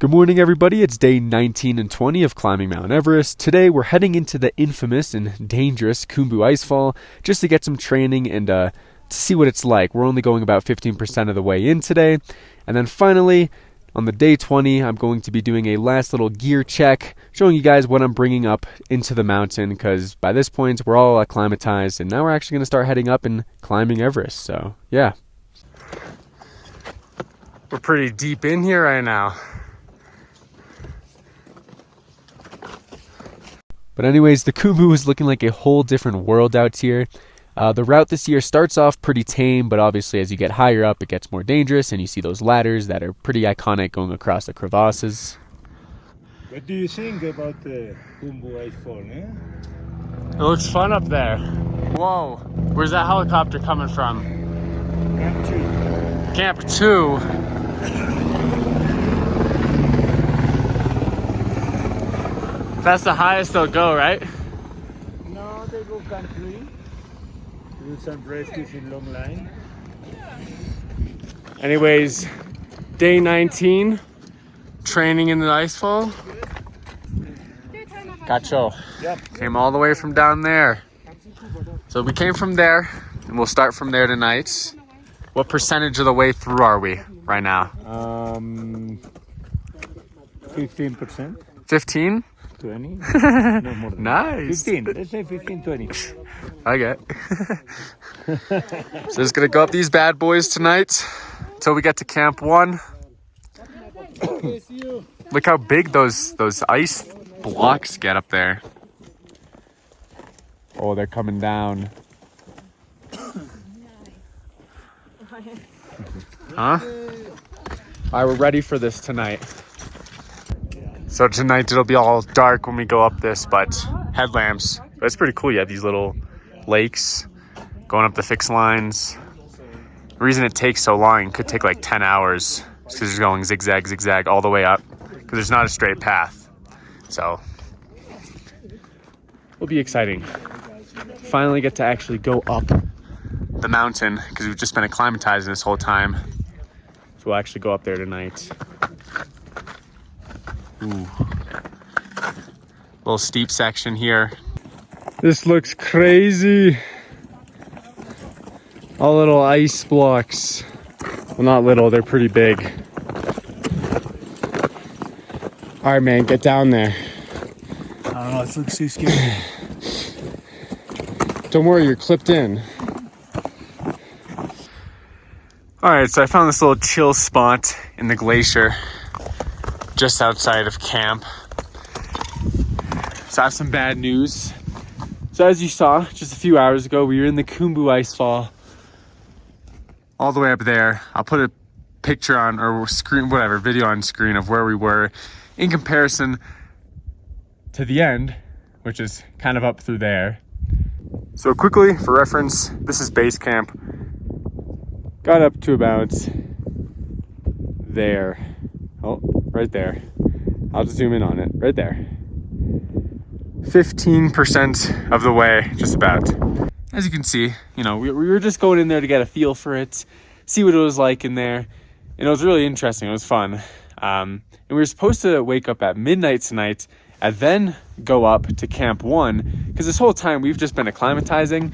Good morning, everybody. It's day 19 and 20 of climbing Mount Everest. Today, we're heading into the infamous and dangerous Kumbu icefall just to get some training and to see what it's like. We're only going about 15% of the way in today. And then finally, on the day 20, I'm going to be doing a last little gear check, showing you guys what I'm bringing up into the mountain, because by this point, we're all acclimatized, and now we're actually going to start heading up and climbing Everest. So, yeah. We're pretty deep in here right now. But anyways, the Kumbu is looking like a whole different world out here. The route this year starts off pretty tame, but obviously as you get higher up, it gets more dangerous, and you see those ladders that are pretty iconic going across the crevasses. What do you think about the Kumbu icefall, eh? It looks fun up there. Whoa, where's that helicopter coming from? Camp 2. Camp 2. That's the highest they'll go, right? No, they go Camp 3. Do some rescues in long line. Anyways, day 19, training in the icefall. Gotcha. Yep. Came all the way from down there. So we came from there, and we'll start from there tonight. What percentage of the way through are we right now? 15%. 15? 20? No more than Nice. 15. Let's say 15, 20. Okay. So just gonna go up these bad boys tonight until we get to Camp 1. Look how big those ice blocks get up there. Oh, they're coming down. Huh? Alright, we're ready for this tonight. So tonight it'll be all dark when we go up this, but headlamps. But it's pretty cool. You have these little lakes going up the fixed lines. The reason it takes so long, it could take like 10 hours, because it's going zigzag, zigzag all the way up, because there's not a straight path. So it'll be exciting. Finally get to actually go up the mountain, because we've just been acclimatizing this whole time. So we'll actually go up there tonight. Ooh. Little steep section here. This looks crazy. All little ice blocks. Well, not little, they're pretty big. All right, man, get down there. I don't know, it looks too scary. Don't worry, you're clipped in. All right, so I found this little chill spot in the glacier just outside of camp. So I have some bad news. So as you saw just a few hours ago, we were in the Kumbu icefall all the way up there. I'll put a picture on, or screen, whatever, video on screen of where we were in comparison to the end, which is kind of up through there. So quickly, for reference, this is base camp. Got up to about there. Oh, right there. I'll just zoom in on it. Right there. 15% of the way, just about. As you can see, you know, we were just going in there to get a feel for it, see what it was like in there. And it was really interesting. It was fun. And we were supposed to wake up at midnight tonight and then go up to Camp 1, because this whole time we've just been acclimatizing.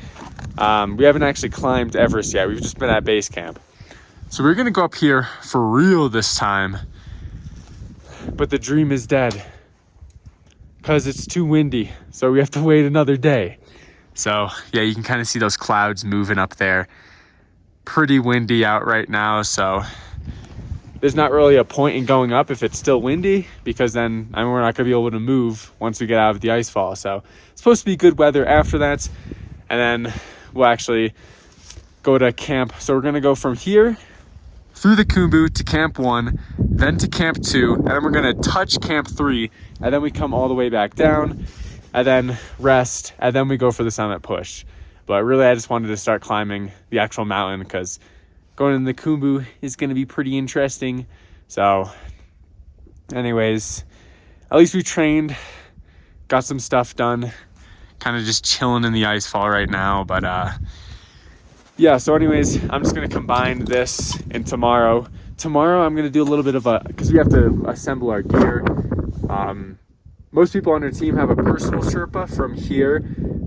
We haven't actually climbed Everest yet. We've just been at base camp. So we're going to go up here for real this time. But the dream is dead, because it's too windy, so we have to wait another day. So yeah, you can kind of see those clouds moving up there. Pretty windy out right now, so there's not really a point in going up if it's still windy, because then we're not going to be able to move once we get out of the icefall. So it's supposed to be good weather after that, and then we'll actually go to camp. So we're going to go from here through the Kumbu to Camp 1, then to Camp 2, and then we're gonna touch Camp 3, and then we come all the way back down, and then rest, and then we go for the summit push. But really, I just wanted to start climbing the actual mountain, because going in the Kumbu is gonna be pretty interesting. So anyways, at least we trained, got some stuff done, kind of just chilling in the icefall right now. But yeah, so anyways, I'm just gonna combine this and tomorrow tomorrow I'm going to do a little bit of because we have to assemble our gear. Most people on our team have a personal Sherpa from here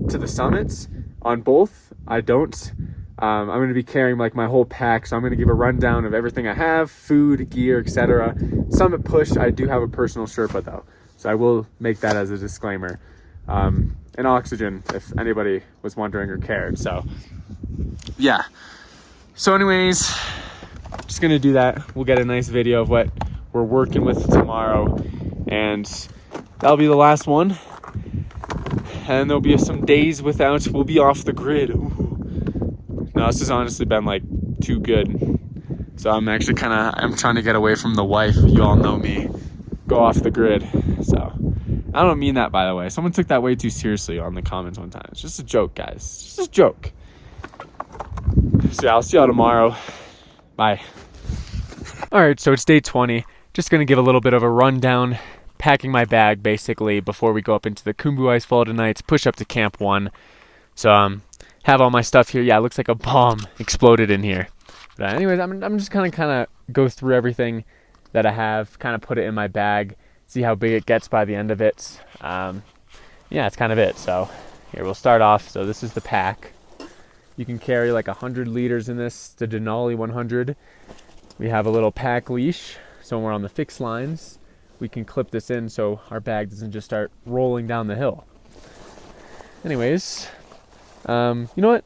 to the summits. On both, I don't. I'm going to be carrying like my whole pack, so I'm going to give a rundown of everything I have, food, gear, etc. Summit push, I do have a personal Sherpa though, so I will make that as a disclaimer. And oxygen, if anybody was wondering or cared. So yeah. So anyways, just going to do that. We'll get a nice video of what we're working with tomorrow, and that'll be the last one. And there'll be some days without, we'll be off the grid. Ooh. No, this has honestly been like too good. So I'm actually I'm trying to get away from the wife. You all know me. Go off the grid. So I don't mean that, by the way. Someone took that way too seriously on the comments one time. It's just a joke, guys. It's just a joke. So yeah, I'll see y'all tomorrow. Bye. All right, so it's day 20. Just gonna give a little bit of a rundown. Packing my bag basically before we go up into the Kumbu icefall tonight. It's push up to camp 1. So have all my stuff here. Yeah, it looks like a bomb exploded in here. But anyways, I'm just kind of go through everything that I have, kind of put it in my bag, see how big it gets by the end of it. Yeah, it's kind of it. So here we'll start off. So this is the pack. You can carry like 100 liters in this, the Denali 100. We have a little pack leash, so when we're on the fixed lines, we can clip this in so our bag doesn't just start rolling down the hill. Anyways, you know what?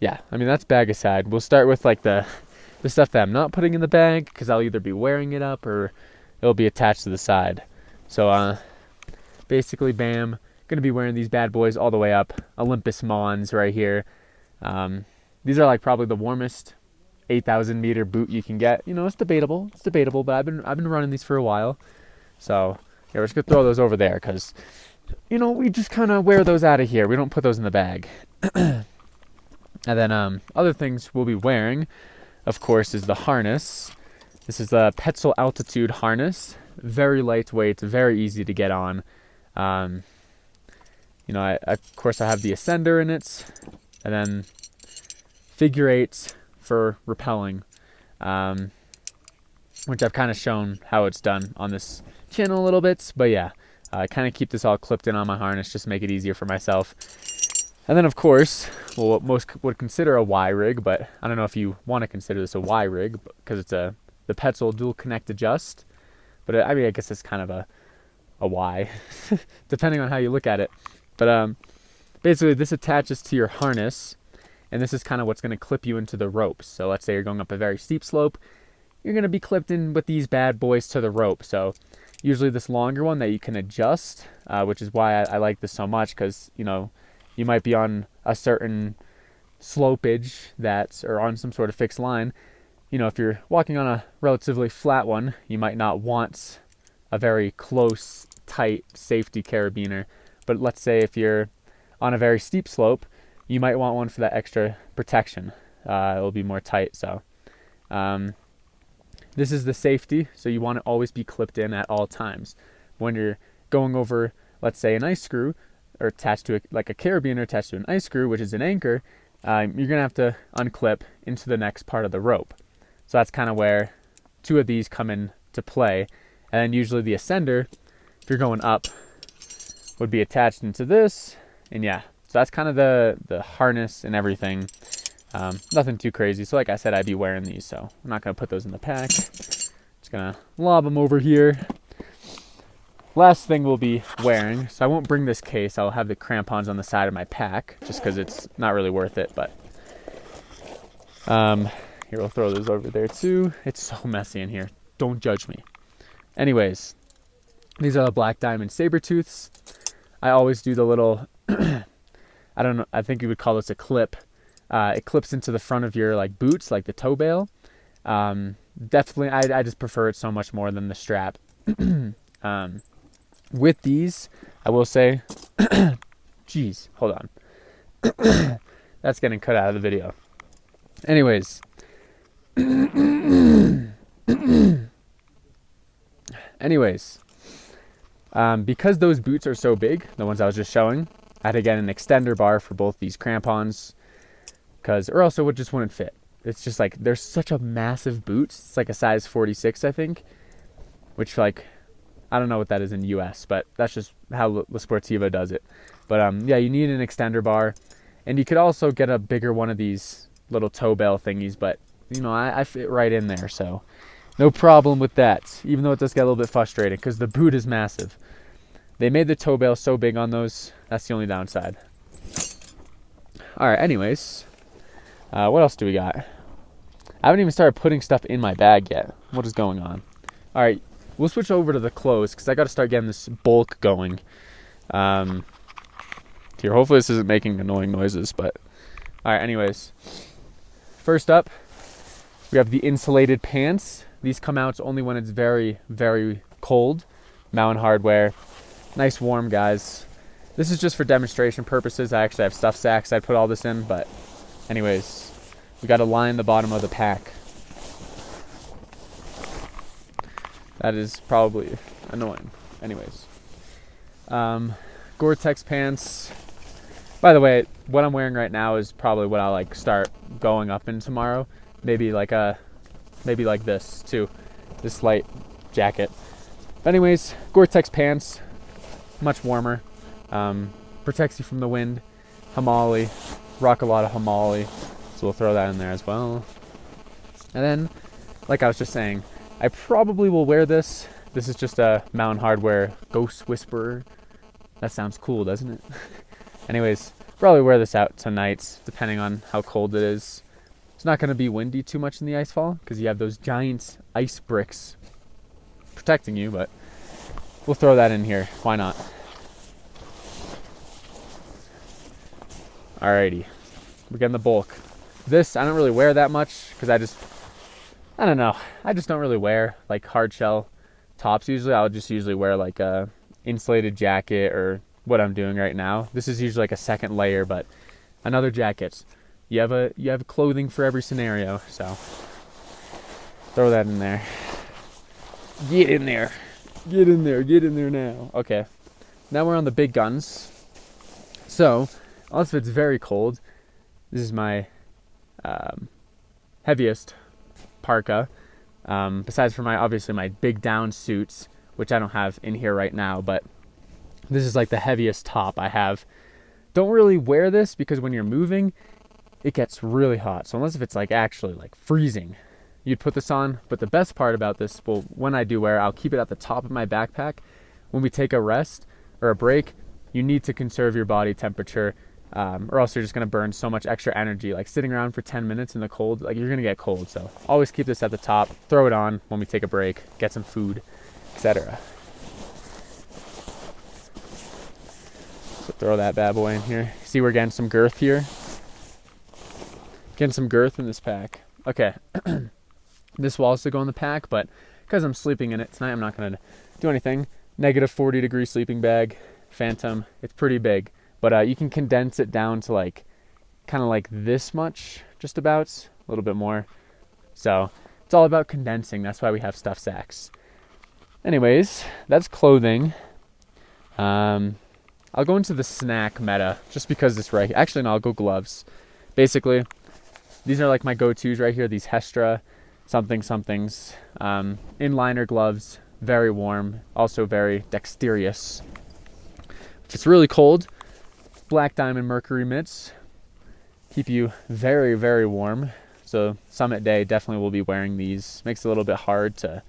Yeah, I mean, that's bag aside. We'll start with like the stuff that I'm not putting in the bag, because I'll either be wearing it up or it'll be attached to the side. So basically, bam, gonna be wearing these bad boys all the way up. Olympus Mons right here. These are like probably the warmest 8,000 meter boot you can get. You know, it's debatable, but I've been running these for a while. So yeah, we're just gonna throw those over there because, you know, we just kind of wear those out of here. We don't put those in the bag. And then other things we'll be wearing, of course, is the harness. This is the Petzl Altitude harness. Very lightweight, very easy to get on. You know, of course I have the ascender in it, and then figure 8 for rappelling, which I've kind of shown how it's done on this channel a little bit, but yeah, I kind of keep this all clipped in on my harness just to make it easier for myself. And then of course, well, what most would consider a Y rig, but I don't know if you want to consider this a Y rig because it's the Petzl dual connect adjust, but I mean, I guess it's kind of a Y depending on how you look at it. But basically this attaches to your harness, and this is kind of what's going to clip you into the ropes. So let's say you're going up a very steep slope, you're going to be clipped in with these bad boys to the rope. So usually this longer one that you can adjust, which is why I like this so much, because, you know, you might be on a certain slopage or on some sort of fixed line. You know, if you're walking on a relatively flat one, you might not want a very close, tight safety carabiner. But let's say if you're on a very steep slope, you might want one for that extra protection. It'll be more tight. So this is the safety, so you want to always be clipped in at all times. When you're going over, let's say, an ice screw, or attached to like a carabiner attached to an ice screw, which is an anchor, you're going to have to unclip into the next part of the rope. So that's kind of where 2 of these come into play. And then usually the ascender, if you're going up, would be attached into this. And yeah, so that's kind of the harness and everything. Nothing too crazy. So like I said, I'd be wearing these, so I'm not going to put those in the pack. Just going to lob them over here. Last thing we'll be wearing, so I won't bring this case. I'll have the crampons on the side of my pack, just because it's not really worth it. But here, we'll throw those over there too. It's so messy in here. Don't judge me. Anyways, these are the Black Diamond Sabertooths. I always do the little, I don't know, I think you would call this a clip. It clips into the front of your like boots, like the toe bail. Definitely, I just prefer it so much more than the strap. With these, I will say, geez, hold on. That's getting cut out of the video. Anyways. Because those boots are so big, the ones I was just showing, I had to get an extender bar for both these crampons, or else it just wouldn't fit. it's just like, they're such a massive boot. It's like a size 46, I think, which like, I don't know what that is in US, but that's just how La Sportiva does it. But yeah, you need an extender bar, and you could also get a bigger one of these little toe bell thingies, but you know, I fit right in there, so no problem with that, even though it does get a little bit frustrating because the boot is massive. They made the toe bell so big on those, that's the only downside. Alright, anyways, what else do we got? I haven't even started putting stuff in my bag yet. What is going on? Alright, we'll switch over to the clothes because I got to start getting this bulk going. Here, hopefully this isn't making annoying noises, but alright, anyways. First up, we have the insulated pants. These come out only when it's very, very cold. Mountain Hardwear. Nice warm, guys. This is just for demonstration purposes. I actually have stuff sacks I'd put all this in, but anyways, we got to line the bottom of the pack. That is probably annoying. Anyways. Gore-Tex pants. By the way, what I'm wearing right now is probably what I'll like start going up in tomorrow. Maybe like this too. This light jacket. But anyways, Gore-Tex pants. Much warmer. Protects you from the wind. Hamali. Rock a lot of Hamali. So we'll throw that in there as well. And then, like I was just saying, I probably will wear this. This is just a Mountain Hardwear Ghost Whisperer. That sounds cool, doesn't it? Anyways, probably wear this out tonight, depending on how cold it is. It's not going to be windy too much in the icefall, because you have those giant ice bricks protecting you, but we'll throw that in here. Why not? Alrighty. We're getting the bulk. This, I don't really wear that much, because I don't know. I just don't really wear, like, hard shell tops usually. I'll just usually wear, like, a insulated jacket or what I'm doing right now. This is usually like a second layer, but another jacket. You have clothing for every scenario, so throw that in there. Get in there. Get in there. Get in there now. Okay. Now we're on the big guns. So, also if it's very cold, this is my heaviest parka. Besides for obviously my big down suits, which I don't have in here right now, but this is like the heaviest top I have. Don't really wear this because when you're moving, it gets really hot. So unless if it's like actually like freezing, you'd put this on. But the best part about this, well, when I do wear it, I'll keep it at the top of my backpack. When we take a rest or a break, you need to conserve your body temperature, or else you're just going to burn so much extra energy. Like sitting around for 10 minutes in the cold, like you're going to get cold. So always keep this at the top, throw it on when we take a break, get some food, etc. So throw that bad boy in here. See, we're getting some girth here. Getting some girth in this pack. Okay. This will also go in the pack, but because I'm sleeping in it tonight, I'm not going to do anything. Negative 40 degree sleeping bag. Phantom. It's pretty big. But you can condense it down to like, kind of like this much, just about. A little bit more. So, it's all about condensing. That's why we have stuff sacks. Anyways, that's clothing. I'll go into the snack meta, just because it's right here. Actually, no, I'll go gloves. Basically, these are like my go-tos right here. These Hestra somethings. Inliner gloves, very warm, also very dexterous. If it's really cold, Black Diamond Mercury mitts keep you very, very warm. So summit day, definitely will be wearing these. Makes it a little bit hard to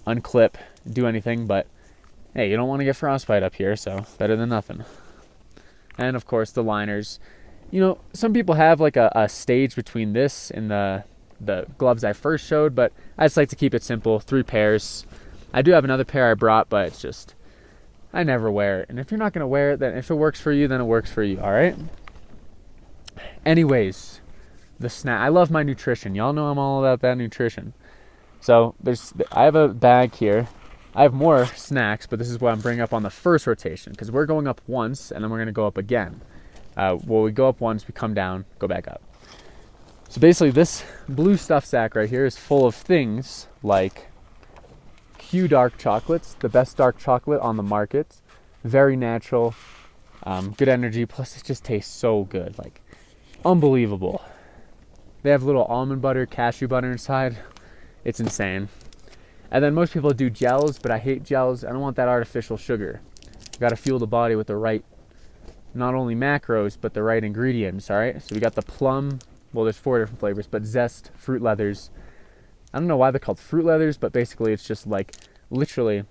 unclip, do anything, but hey, you don't want to get frostbite up here, so better than nothing. And of course, the liners. You know, some people have like a stage between this and the gloves I first showed, but I just like to keep it simple. 3 pairs. I do have another pair I brought, but it's just, I never wear it. And if you're not going to wear it, then if it works for you, then it works for you, all right? Anyways, the snack. I love my nutrition. Y'all know I'm all about that nutrition. So I have a bag here. I have more snacks, but this is what I'm bringing up on the first rotation, because we're going up once, and then we're going to go up again. We go up once, we come down, go back up. So basically, this blue stuff sack right here is full of things like Q dark chocolates, the best dark chocolate on the market. Very natural, good energy, plus it just tastes so good, like unbelievable. They have little almond butter, cashew butter inside. It's insane. And then most people do gels, but I hate gels. I don't want that artificial sugar. You got to fuel the body with the right, not only macros, but the right ingredients, all right? So we got the plum, well, there's 4 different flavors, but zest, fruit leathers. I don't know why they're called fruit leathers, but basically it's just like literally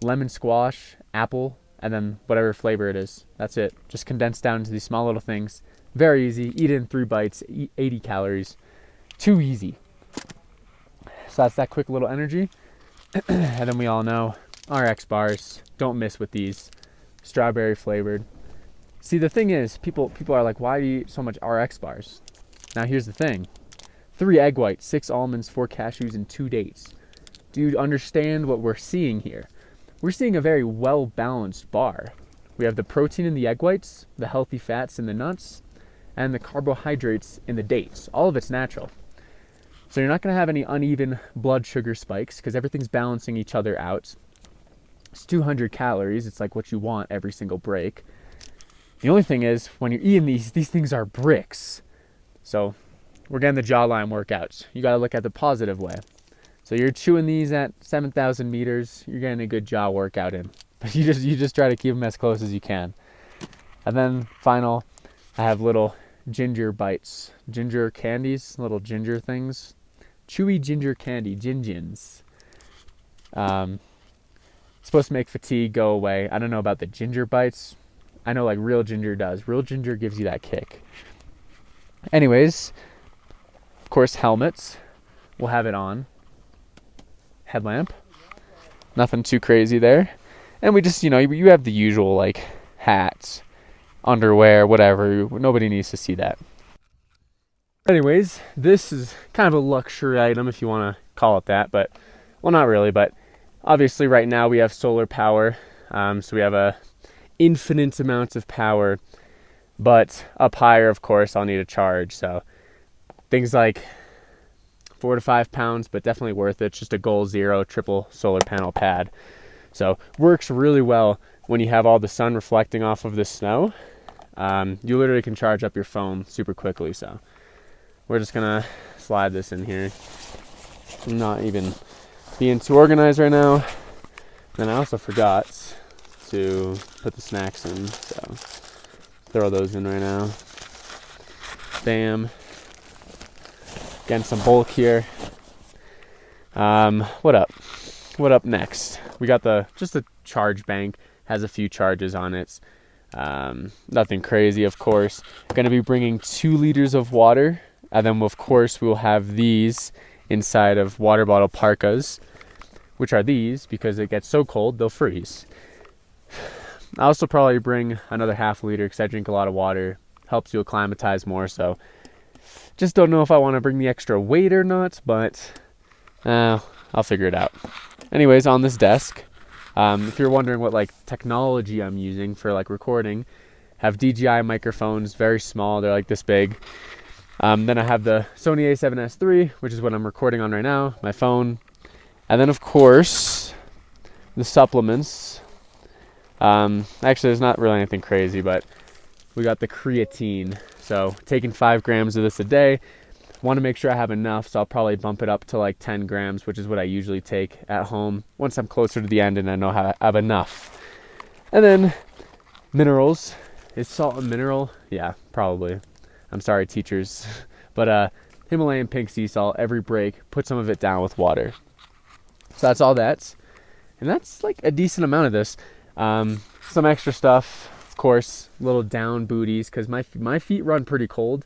lemon squash, apple, and then whatever flavor it is. That's it. Just condensed down into these small little things. Very easy. Eat it in 3 bites, 80 calories. Too easy. So that's that quick little energy. And then we all know RX bars. Don't miss with these. Strawberry flavored. See, the thing is, people are like, why do you eat so much RX bars? Now here's the thing. 3 egg whites, 6 almonds, 4 cashews, and 2 dates. Do you understand what we're seeing here? We're seeing a very well-balanced bar. We have the protein in the egg whites, the healthy fats in the nuts, and the carbohydrates in the dates. All of it's natural. So you're not going to have any uneven blood sugar spikes because everything's balancing each other out. It's 200 calories. It's like what you want every single break. The only thing is, when you're eating these things are bricks. So we're getting the jawline workouts. You got to look at the positive way. So you're chewing these at 7,000 meters. You're getting a good jaw workout in. But you just try to keep them as close as you can. And then final, I have little ginger bites, ginger candies, little ginger things. Chewy ginger candy, gin-gins. Supposed to make fatigue go away. I don't know about the ginger bites. I know like real ginger does. Real ginger gives you that kick. Anyways, of course, helmets. We'll have it on. Headlamp. Nothing too crazy there. And we just, you have the usual like hats, underwear, whatever. Nobody needs to see that. Anyways, this is kind of a luxury item if you want to call it that, but, well, not really, but obviously right now we have solar power, so we have a infinite amounts of power, but up higher, of course, I'll need a charge, so things like 4 to 5 pounds, but definitely worth it. It's just a Goal Zero triple solar panel pad, so works really well when you have all the sun reflecting off of the snow. You literally can charge up your phone super quickly, so we're just gonna slide this in here. I'm not even being too organized right now. Then I also forgot to put the snacks in, so throw those in right now. Bam. Getting some bulk here. What up next? We got just the charge bank. Has a few charges on it. Nothing crazy, of course. Going to be bringing 2 liters of water. And then, of course, we'll have these inside of water bottle parkas, which are these because it gets so cold, they'll freeze. I'll also probably bring another ½ liter because I drink a lot of water. Helps you acclimatize more, so just don't know if I want to bring the extra weight or not, but I'll figure it out. Anyways, on this desk, if you're wondering what like technology I'm using for like recording, have DJI microphones, very small, they're like this big. Then I have the Sony a7S III, which is what I'm recording on right now, my phone. And then, of course, the supplements. Actually, there's not really anything crazy, but we got the creatine. So taking 5 grams of this a day. Want to make sure I have enough, so I'll probably bump it up to like 10 grams, which is what I usually take at home once I'm closer to the end and I know how I have enough. And then minerals. Is salt a mineral? Yeah, probably. I'm sorry, teachers. But Himalayan pink sea salt, every break, put some of it down with water. So that's all that. And that's like a decent amount of this. Some extra stuff, of course, little down booties, because my feet run pretty cold.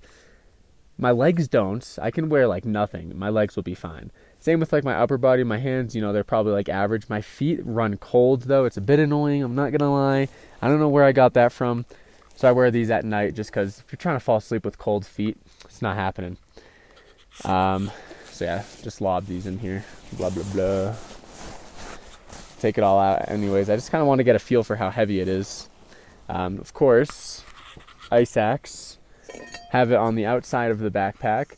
My legs don't. I can wear like nothing. My legs will be fine. Same with like my upper body, my hands, they're probably like average. My feet run cold though. It's a bit annoying, I'm not gonna lie. I don't know where I got that from. So I wear these at night just because if you're trying to fall asleep with cold feet, it's not happening. So yeah, just lob these in here. Blah, blah, blah. Take it all out. Anyways, I just kind of want to get a feel for how heavy it is. Of course, ice axe. Have it on the outside of the backpack.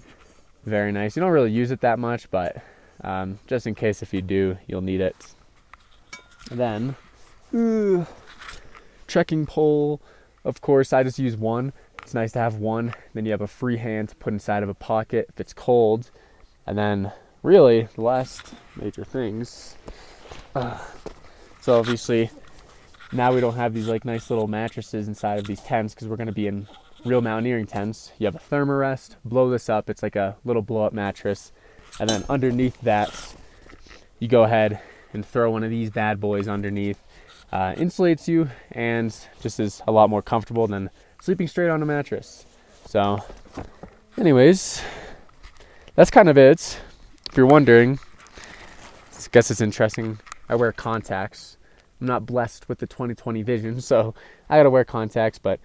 Very nice. You don't really use it that much, but just in case if you do, you'll need it. And then, trekking pole. Of course, I just use one. It's nice to have one. Then you have a free hand to put inside of a pocket if it's cold. And then really the last major things. So obviously now we don't have these like nice little mattresses inside of these tents because we're going to be in real mountaineering tents. You have a thermarest, blow this up. It's like a little blow up mattress. And then underneath that, you go ahead and throw one of these bad boys underneath. Insulates you and just is a lot more comfortable than sleeping straight on a mattress. So anyways, that's kind of it. If you're wondering, I guess it's interesting. I wear contacts. I'm not blessed with the 20/20 vision, so I gotta wear contacts. But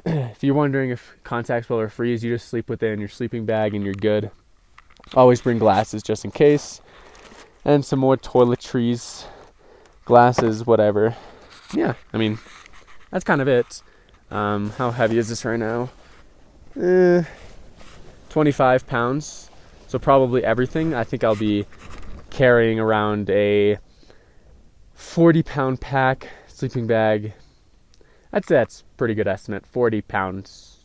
if you're wondering if contacts will ever freeze, you just sleep with it in your sleeping bag and you're good. Always bring glasses just in case. And some more toiletries, glasses, whatever. Yeah, I mean, that's kind of it. How heavy is this right now? 25 pounds. So probably everything. I think I'll be carrying around a 40-pound pack, sleeping bag. I'd say that's a pretty good estimate. 40 pounds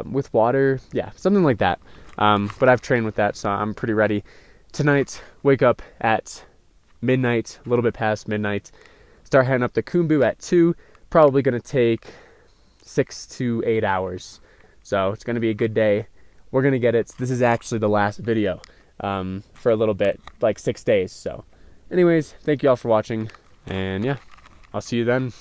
with water. Yeah, something like that. But I've trained with that, so I'm pretty ready. Tonight, wake up at midnight, a little bit past midnight. Start heading up to Kumbu at 2. Probably going to take 6 to 8 hours. So it's going to be a good day. We're going to get it. This is actually the last video for a little bit, like 6 days. So anyways, thank you all for watching. And yeah, I'll see you then.